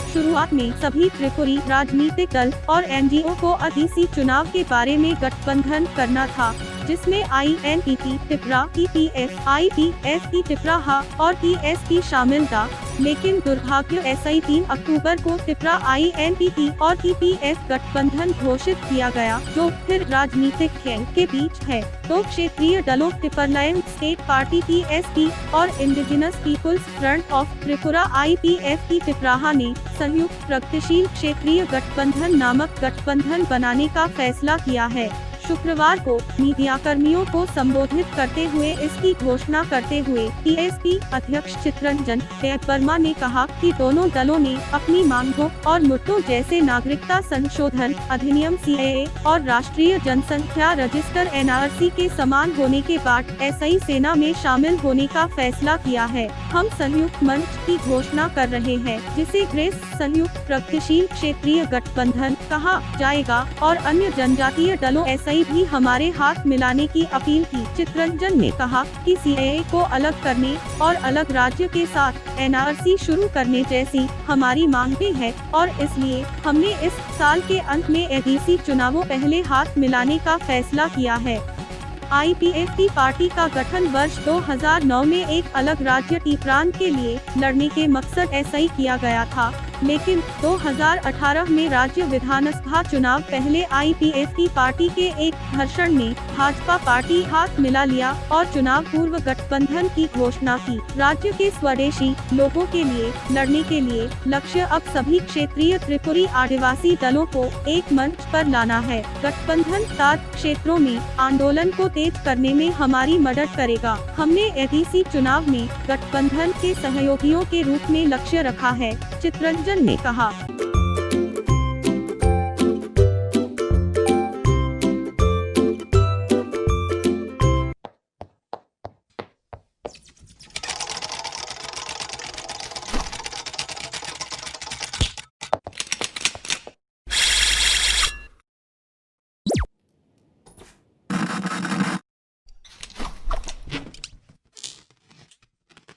शुरुआत में सभी त्रिपुरी राजनीतिक दल और एनजीओ को एडीसी चुनाव के बारे में गठबंधन करना था, जिसमें INPP Tripura, TPS, IPSP Tripura और TSP शामिल था। लेकिन दुर्भाग्य ऐसा ही 3 अक्टूबर को त्रिपुरा INPP और TPS गठबंधन घोषित किया गया, जो फिर राजनीतिक खेल के बीच है। तो क्षेत्रीय दलों ट्रिपललाइन स्टेट पार्टी TSP और indigenous peoples front of Tripura IPFP Tripura ने संयुक्त प्रगतिशील क्षेत्रीय गठबंधन नामक गठबंधन बनाने का फैसला किया है। शुक्रवार को मीडिया कर्मियों को संबोधित करते हुए इसकी घोषणा करते हुए TSP अध्यक्ष चित्तरंजन देववर्मा ने कहा कि दोनों दलों ने अपनी मांगों और मुद्दों जैसे नागरिकता संशोधन अधिनियम CAA और राष्ट्रीय जनसंख्या रजिस्टर NRC के समान होने के बाद SI सेना में शामिल होने का फैसला किया है। हम संयुक्त मंच की घोषणा कर रहे हैं, जिसे ग्रेस संयुक्त प्रगतिशील क्षेत्रीय गठबंधन कहा जाएगा, और अन्य जनजातीय दलों SI भी हमारे हाथ मिलाने की अपील की। चित्तरंजन ने कहा कि CAA को अलग करने और अलग राज्य के साथ NRC शुरू करने जैसी हमारी मांगें हैं, और इसलिए हमने इस साल के अंत में एडीसी चुनावों पहले हाथ मिलाने का फैसला किया है। IPFP पार्टी का गठन वर्ष 2009 में एक अलग राज्य टीप्रान के लिए लड़ने के मकसद SI किया गया था, लेकिन 2018 में राज्य विधानसभा चुनाव पहले IPFP पार्टी के एक घर्षण में भाजपा पार्टी हाथ मिला लिया और चुनाव पूर्व गठबंधन की घोषणा की। राज्य के स्वदेशी लोगों के लिए लड़ने के लिए लक्ष्य अब सभी क्षेत्रीय त्रिपुरी आदिवासी दलों को एक मंच पर लाना है। गठबंधन सात क्षेत्रों में आंदोलन को तेज करने में हमारी मदद करेगा। हमने एडीसी चुनाव में गठबंधन के सहयोगियों के रूप में लक्ष्य रखा है, चित्तरंजन ने कहा।